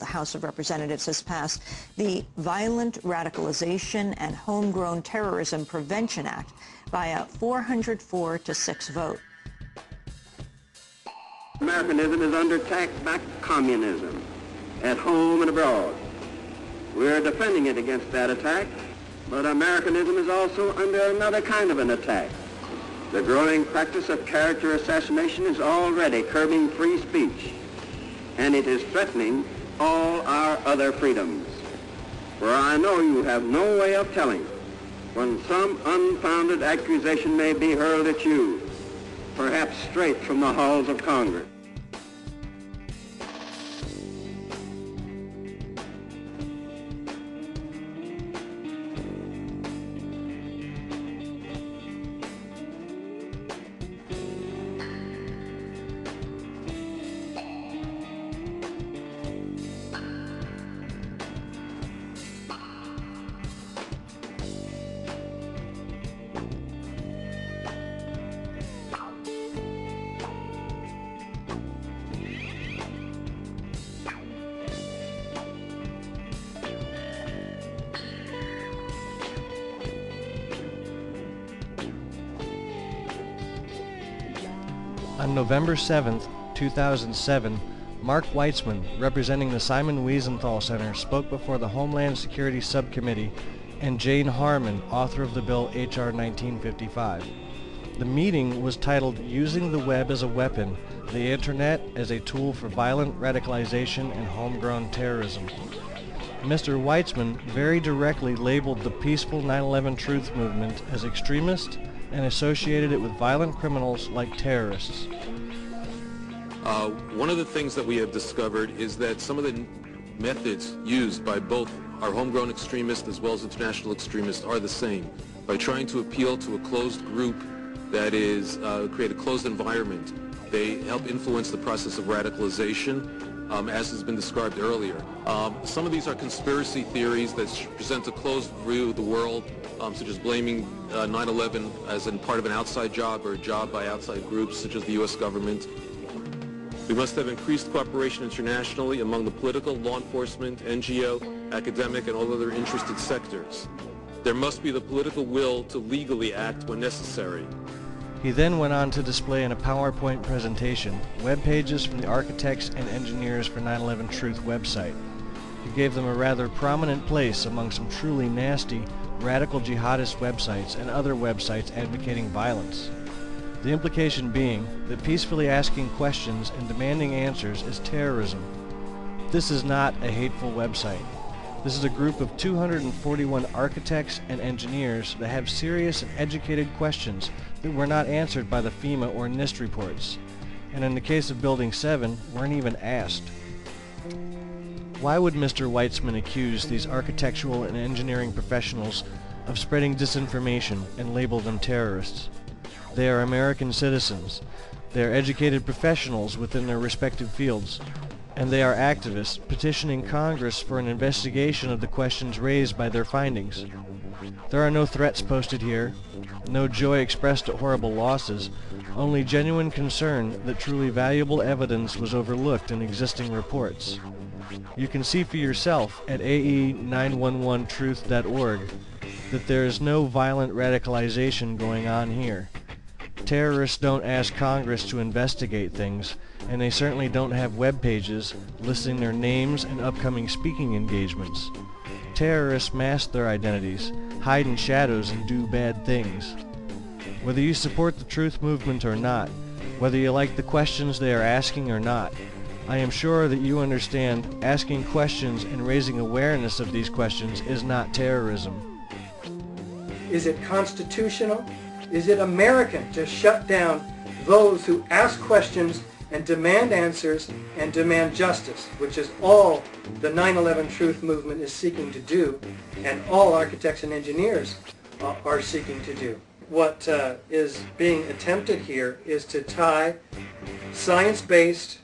the House of Representatives has passed the Violent Radicalization and Homegrown Terrorism Prevention Act by a 404-6 vote. Americanism is under attack by communism, at home and abroad. We're defending it against that attack, but Americanism is also under another kind of an attack. The growing practice of character assassination is already curbing free speech, and it is threatening all our other freedoms. For I know you have no way of telling when some unfounded accusation may be hurled at you, perhaps straight from the halls of Congress. On November 7, 2007, Mark Weitzman, representing the Simon Wiesenthal Center, spoke before the Homeland Security Subcommittee, and Jane Harman, author of the bill H.R. 1955. The meeting was titled Using the Web as a Weapon, the Internet as a Tool for Violent Radicalization and Homegrown Terrorism. Mr. Weitzman very directly labeled the peaceful 9/11 Truth movement as extremist and associated it with violent criminals like terrorists. One of the things that we have discovered is that some of the methods used by both our homegrown extremists as well as international extremists are the same. By trying to appeal to a closed group that is, create a closed environment, they help influence the process of radicalization, as has been described earlier. Some of these are conspiracy theories that present a closed view of the world, such as blaming 9/11 as in part of an outside job or a job by outside groups such as the U.S. government. We must have increased cooperation internationally among the political, law enforcement, NGO, academic, and all other interested sectors. There must be the political will to legally act when necessary. He then went on to display in a PowerPoint presentation web pages from the architects and engineers for 9/11 Truth website. He gave them a rather prominent place among some truly nasty, radical jihadist websites and other websites advocating violence. The implication being that peacefully asking questions and demanding answers is terrorism. This is not a hateful website. This is a group of 241 architects and engineers that have serious and educated questions that were not answered by the FEMA or NIST reports, and in the case of Building 7, weren't even asked. Why would Mr. Weitzman accuse these architectural and engineering professionals of spreading disinformation and label them terrorists? They are American citizens. They are educated professionals within their respective fields, and they are activists petitioning Congress for an investigation of the questions raised by their findings. There are no threats posted here, no joy expressed at horrible losses, only genuine concern that truly valuable evidence was overlooked in existing reports. You can see for yourself at ae911truth.org that there is no violent radicalization going on here. Terrorists don't ask Congress to investigate things, and they certainly don't have web pages listing their names and upcoming speaking engagements. Terrorists mask their identities, hide in shadows, and do bad things. Whether you support the truth movement or not, whether you like the questions they are asking or not, I am sure that you understand asking questions and raising awareness of these questions is not terrorism. Is it constitutional? Is it American to shut down those who ask questions and demand answers and demand justice, which is all the 9/11 Truth movement is seeking to do, and all architects and engineers are seeking to do? What is being attempted here is to tie science-based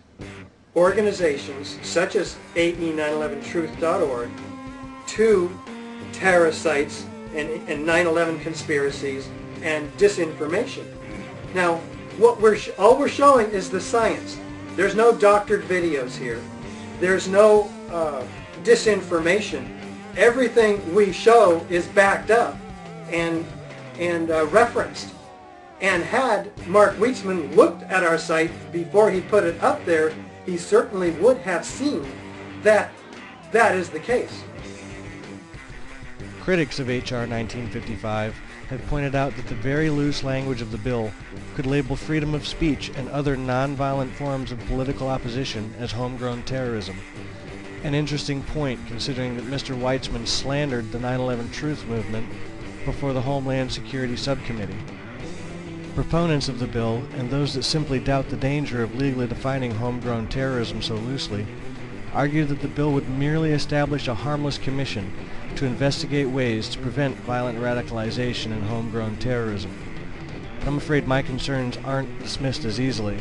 organizations such as ae911truth.org to terror sites and 9/11 conspiracies and disinformation. Now, all we're showing is the science. There's no doctored videos here. There's no disinformation. Everything we show is backed up and referenced. And had Mark Weitzman looked at our site before he put it up there, he certainly would have seen that that is the case. Critics of H.R. 1955 have pointed out that the very loose language of the bill could label freedom of speech and other non-violent forms of political opposition as homegrown terrorism. An interesting point, considering that Mr. Weitzman slandered the 9/11 Truth movement before the Homeland Security Subcommittee. Proponents of the bill, and those that simply doubt the danger of legally defining homegrown terrorism so loosely, argue that the bill would merely establish a harmless commission to investigate ways to prevent violent radicalization and homegrown terrorism. But I'm afraid my concerns aren't dismissed as easily.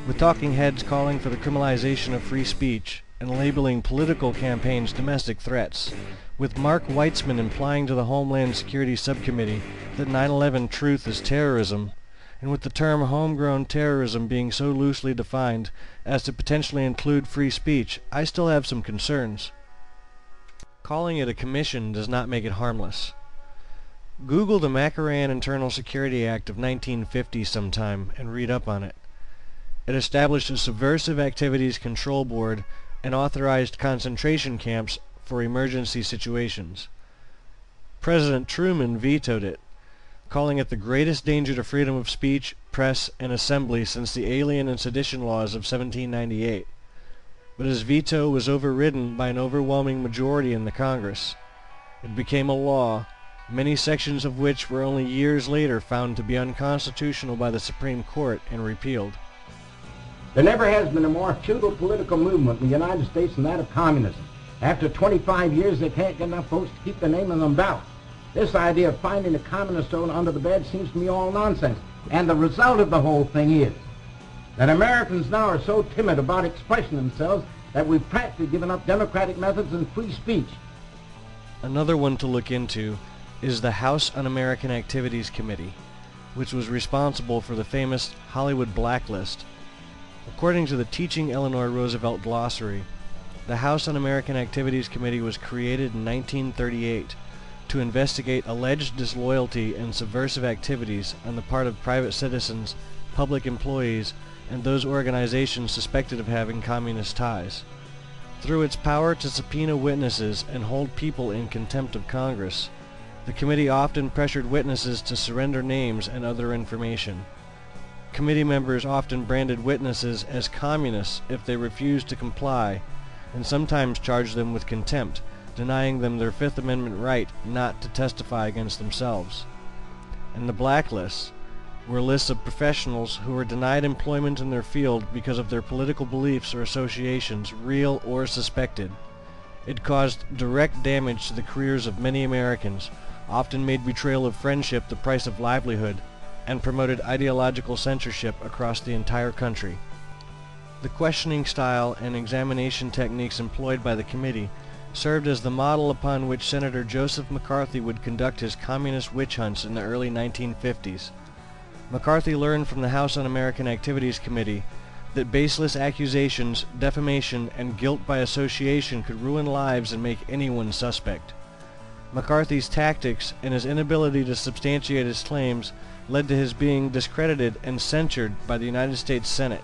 With talking heads calling for the criminalization of free speech and labeling political campaigns domestic threats, with Mark Weitzman implying to the Homeland Security Subcommittee that 9/11 Truth is terrorism, and with the term homegrown terrorism being so loosely defined as to potentially include free speech, I still have some concerns. Calling it a commission does not make it harmless. Google the McCarthy Internal Security Act of 1950 sometime and read up on it. It established a Subversive Activities Control Board and authorized concentration camps for emergency situations. President Truman vetoed it, calling it the greatest danger to freedom of speech, press, and assembly since the Alien and Sedition Laws of 1798. But his veto was overridden by an overwhelming majority in the Congress. It became a law, many sections of which were only years later found to be unconstitutional by the Supreme Court and repealed. There never has been a more futile political movement in the United States than that of communism. After 25 years, they can't get enough votes to keep their name on the ballot. This idea of finding a communist stone under the bed seems to me all nonsense. And the result of the whole thing is that Americans now are so timid about expressing themselves that we've practically given up democratic methods and free speech. Another one to look into is the House Un-American Activities Committee, which was responsible for the famous Hollywood blacklist. According to the Teaching Eleanor Roosevelt Glossary, the House Un-American Activities Committee was created in 1938 to investigate alleged disloyalty and subversive activities on the part of private citizens, public employees, and those organizations suspected of having communist ties. Through its power to subpoena witnesses and hold people in contempt of Congress, the committee often pressured witnesses to surrender names and other information. Committee members often branded witnesses as communists if they refused to comply, and sometimes charged them with contempt, denying them their Fifth Amendment right not to testify against themselves. And the blacklists were lists of professionals who were denied employment in their field because of their political beliefs or associations, real or suspected. It caused direct damage to the careers of many Americans, often made betrayal of friendship the price of livelihood, and promoted ideological censorship across the entire country. The questioning style and examination techniques employed by the committee served as the model upon which Senator Joseph McCarthy would conduct his communist witch hunts in the early 1950s. McCarthy learned from the House Un-American Activities Committee that baseless accusations, defamation, and guilt by association could ruin lives and make anyone suspect. McCarthy's tactics and his inability to substantiate his claims led to his being discredited and censured by the United States Senate.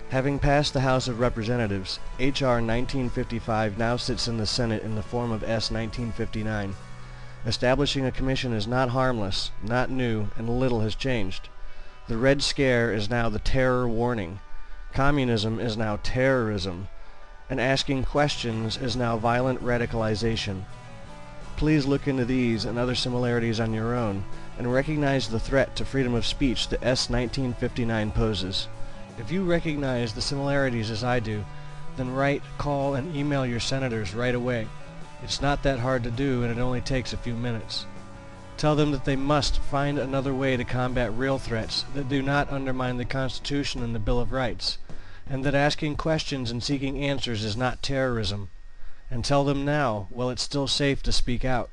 Having passed the House of Representatives, H.R. 1955 now sits in the Senate in the form of S. 1959. Establishing a commission is not harmless, not new, and little has changed. The Red Scare is now the terror warning. Communism is now terrorism. And asking questions is now violent radicalization. Please look into these and other similarities on your own, and recognize the threat to freedom of speech that S. 1959 poses. If you recognize the similarities as I do, then write, call, and email your senators right away. It's not that hard to do, and it only takes a few minutes. Tell them that they must find another way to combat real threats that do not undermine the Constitution and the Bill of Rights, and that asking questions and seeking answers is not terrorism. And tell them now, while it's still safe to speak out.